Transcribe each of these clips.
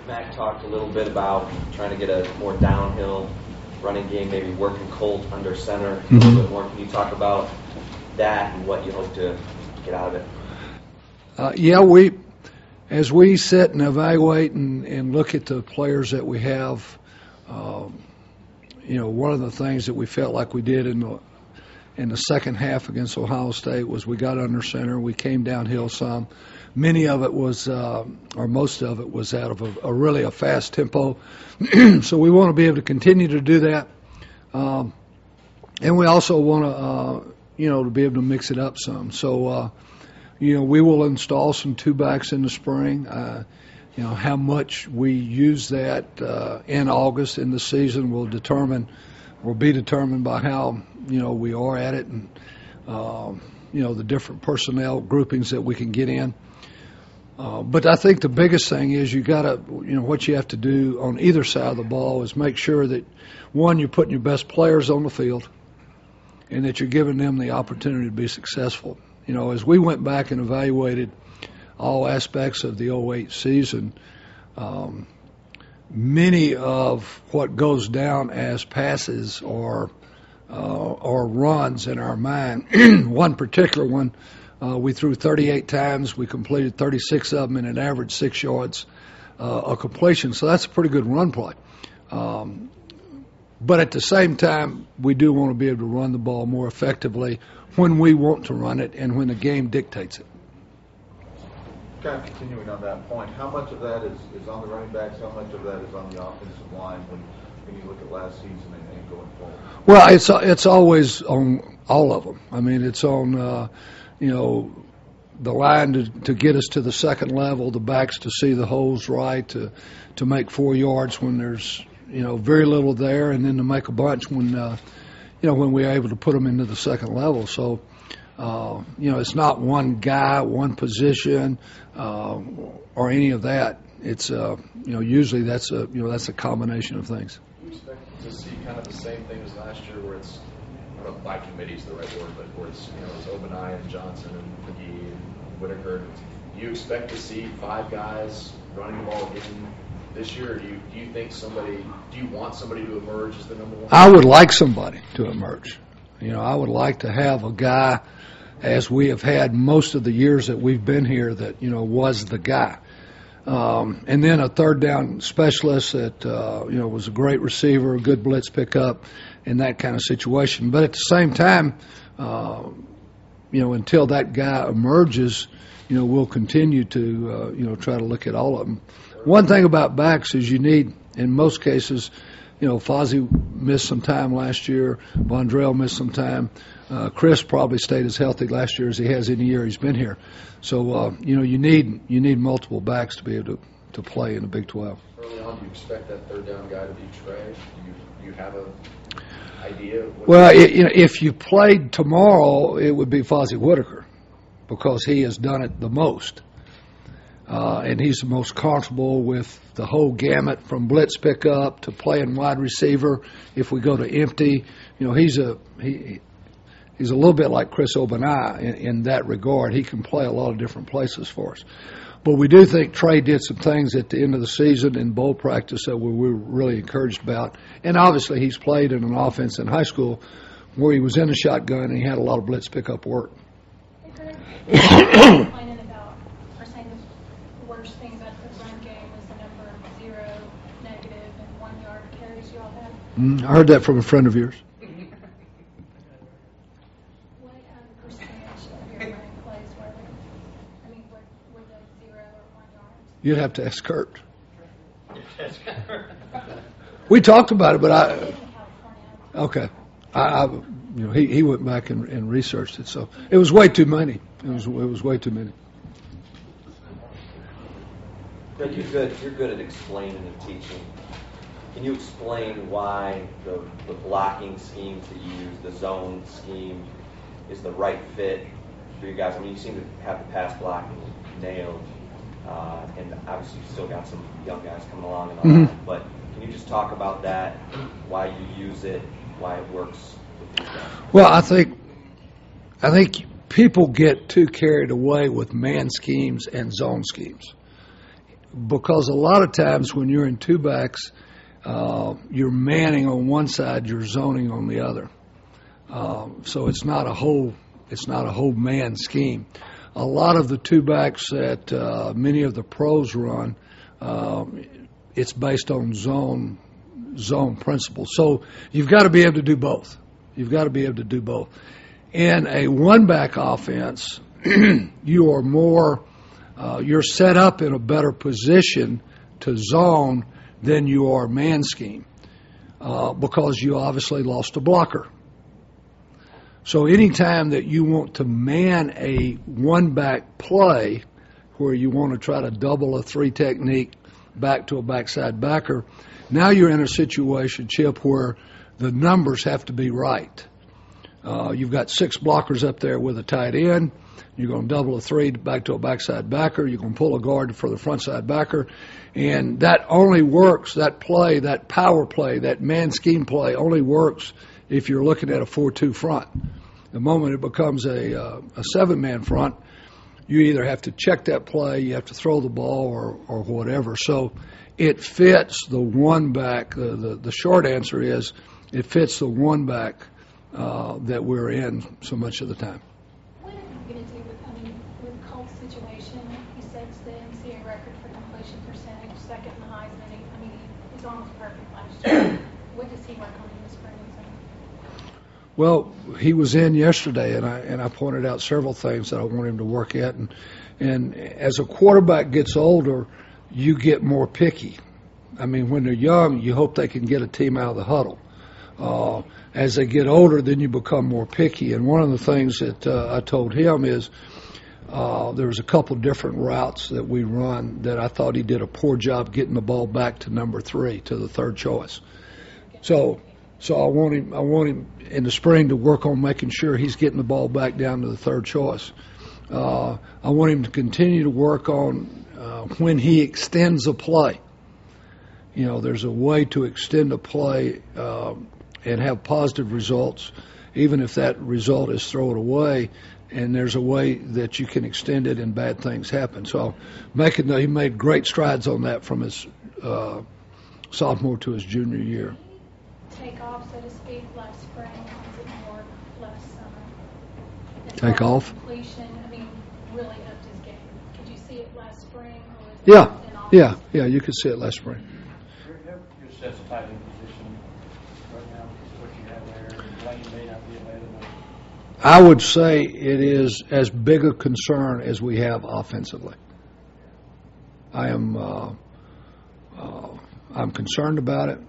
Mac talked a little bit about trying to get a more downhill running game, maybe working Colt under center a little bit more. Can you talk about that and what you hope to get out of it? Yeah, as we sit and evaluate and look at the players that we have, one of the things that we felt like we did in the second half against Ohio State was we got under center, we came downhill some. Many of it was, or most of it was out of a really fast tempo. So we want to be able to continue to do that. And we also want to, to be able to mix it up some. So, we will install some two backs in the spring. How much we use that in August in the season will be determined by how, we are at it and, the different personnel groupings that we can get in. But I think the biggest thing is you got to, what you have to do on either side of the ball is make sure that, one, you're putting your best players on the field and that you're giving them the opportunity to be successful. As we went back and evaluated all aspects of the 2008 season, many of what goes down as passes or runs in our mind, one particular one, we threw 38 times. We completed 36 of them in an average 6 yards a completion. So that's a pretty good run play. But at the same time, we do want to be able to run the ball more effectively when we want to run it and when the game dictates it. Kind of continuing on that point, how much of that is on the running backs? How much of that is on the offensive line when you look at last season and going forward? Well, it's always on all of them. I mean, it's on the line to get us to the second level, the backs to see the holes right, to make 4 yards when there's very little there, and then to make a bunch when we're able to put them into the second level. So it's not one guy, one position, or any of that. It's usually that's a combination of things. Do you expect to see kind of the same thing as last year, where it's, I don't know if by committee is the right word, but where it's it's Obanai and Johnson and McGee and Whitaker? Do you expect to see 5 guys running the ball again this year, or do you think do you want somebody to emerge as the number one? I would like somebody to emerge. I would like to have a guy, as we have had most of the years that we've been here, that was the guy. And then a third down specialist that was a great receiver, a good blitz pickup, in that kind of situation. But at the same time, until that guy emerges, we'll continue to try to look at all of them. One thing about backs is you need, in most cases, Fozzie missed some time last year. Vondrell missed some time. Chris probably stayed as healthy last year as he has any year he's been here. So you need multiple backs to be able to play in the Big 12. Early on, do you expect that third down guy to be Trey? Do you have a idea? Well, if you played tomorrow, it would be Fozzie Whitaker because he has done it the most. And he's the most comfortable with the whole gamut from blitz pickup to playing wide receiver. If we go to empty, he's a little bit like Chris Obanai in that regard. He can play a lot of different places for us. But we do think Trey did some things at the end of the season in bowl practice that we were really encouraged about. And obviously he's played in an offense in high school where he was in the shotgun and he had a lot of blitz pickup work. Complaining about, or saying the worst thing about the run game was the number of 0, negative, and 1 yard carries you all had. I heard that from a friend of yours. What percentage of your running plays were there? I mean, were they 0 or 1 yard? You'd have to ask Kurt. We talked about it, but okay. He went back and researched it, so it was way too many. It was way too many. Greg, you're good at explaining and teaching. Can you explain why the blocking schemes that you use, the zone scheme, is the right fit for you guys? I mean, you seem to have the pass blocking nailed, and obviously you've still got some young guys coming along and all that. But can you just talk about that, why you use it, why it works with these guys? Well, I think people get too carried away with man schemes and zone schemes. because a lot of times when you're in two backs, you're manning on one side, you're zoning on the other. So it's not a whole man scheme. A lot of the two backs that many of the pros run, it's based on zone principles. So you've got to be able to do both. You've got to be able to do both. In a one-back offense, you are more, you're set up in a better position to zone than you are man scheme, because you obviously lost a blocker. So anytime that you want to man a one-back play where you want to try to double a three technique back to a backside backer, now you're in a situation, Chip, where the numbers have to be right. You've got 6 blockers up there with a tight end. You're going to double a three back to a backside backer. You're going to pull a guard for the frontside backer. And that only works, that play, that power play, that man scheme play only works if you're looking at a 4-2 front. The moment it becomes a 7-man front, you either have to check that play, you have to throw the ball, or whatever. So it fits the one back. The short answer is it fits the one back that we're in so much of the time. What are you going to do with Colt's situation? He sets the NCAA record for completion percentage, second in the Heisman. He's almost perfect last year. What does he work on in the spring and summer? Well, he was in yesterday, and I pointed out several things that I want him to work at. And as a quarterback gets older, you get more picky. I mean, when they're young, you hope they can get a team out of the huddle. As they get older, then you become more picky. And one of the things that I told him is there was a couple different routes that we run that I thought he did a poor job getting the ball back to number 3, to the third choice. So I want him in the spring to work on making sure he's getting the ball back down to the third choice. I want him to continue to work on when he extends a play. You know, there's a way to extend a play and have positive results, even if that result is throw it away, and there's a way that you can extend it and bad things happen. So he made great strides on that from his sophomore to his junior year. Take off, so to speak, last spring, or is it more last summer? As Take far as off? Completion, really upped his game. Could you see it last spring? Or was it in August? Yeah, you could see it last spring. Your set's tight in position right now, what you have there, and Blaine may not be available. I would say it is as big a concern as we have offensively. I'm concerned about it.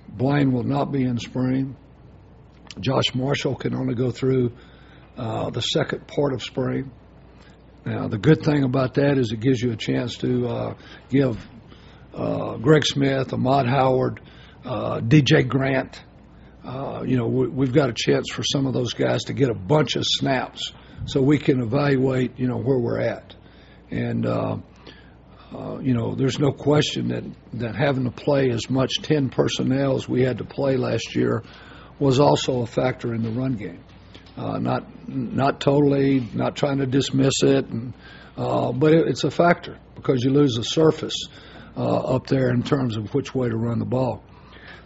Blaine will not be in spring. Josh Marshall can only go through the second part of spring. Now, the good thing about that is it gives you a chance to give Greg Smith, Ahmad Howard, DJ Grant. We've got a chance for some of those guys to get a bunch of snaps so we can evaluate, where we're at. And, there's no question that having to play as much 10 personnel as we had to play last year was also a factor in the run game. Not totally, not trying to dismiss it, but it's a factor because you lose the surface up there in terms of which way to run the ball.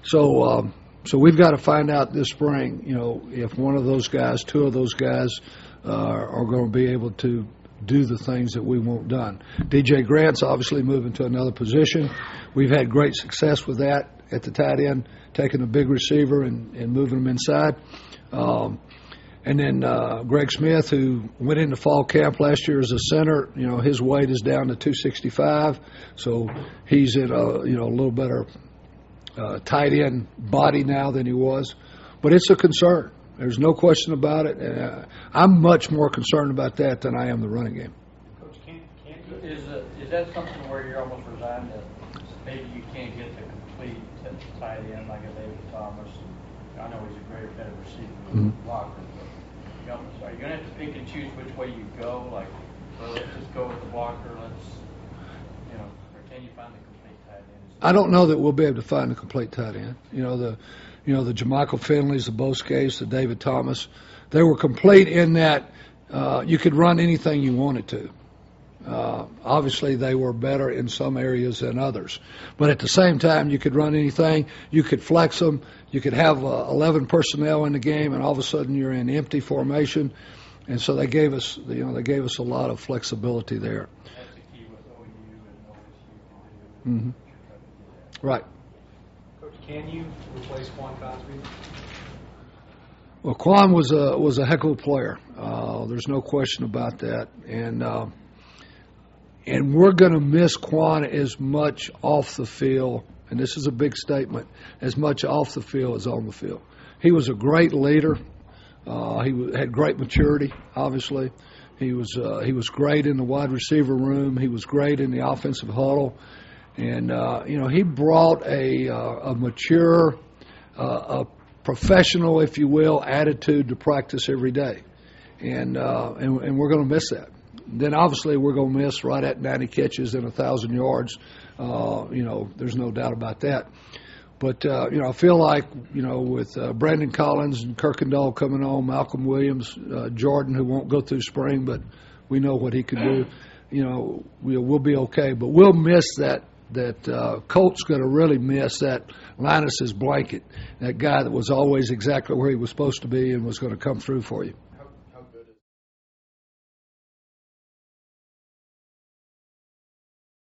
So we've got to find out this spring, if one of those guys, 2 of those guys are going to be able to do the things that we want done. DJ Grant's obviously moving to another position. We've had great success with that at the tight end, taking a big receiver and moving him inside. And then Greg Smith, who went into fall camp last year as a center, his weight is down to 265, so he's in a little better tight end body now than he was. But it's a concern. There's no question about it. I'm much more concerned about that than I am the running game. Coach, is that something where you're almost resigned that maybe you can't get the complete tight end like a David Thomas? I know he's a better receiver than blocker, but are you going to have to pick and choose which way you go? Like, well, let's just go with the blocker. Or can you find the complete tight end? I don't know that we'll be able to find a complete tight end. The Jermichael Finleys, the Boscays, the David Thomas, they were complete in that you could run anything you wanted to. Obviously, they were better in some areas than others. But at the same time, you could run anything. You could flex them. You could have 11 personnel in the game, and all of a sudden you're in empty formation. And so they gave us, they gave us a lot of flexibility there. That's the key with OU and OSU. Mm-hmm. Right. Coach, can you replace Quan Cosby? Well, Quan was a heck of a player. There's no question about that. And we're going to miss Quan as much off the field, and this is a big statement, as much off the field as on the field. He was a great leader. He had great maturity, obviously. He was great in the wide receiver room. He was great in the offensive huddle. And, he brought a mature, a professional, if you will, attitude to practice every day. And we're going to miss that. Then obviously we're going to miss right at 90 catches and 1,000 yards. There's no doubt about that. But, I feel like, with Brandon Collins and Kirkendall coming on, Malcolm Williams, Jordan, who won't go through spring, but we know what he can do, we'll be okay. But we'll miss that Colt's going to really miss that Linus's blanket, that guy that was always exactly where he was supposed to be and was going to come through for you.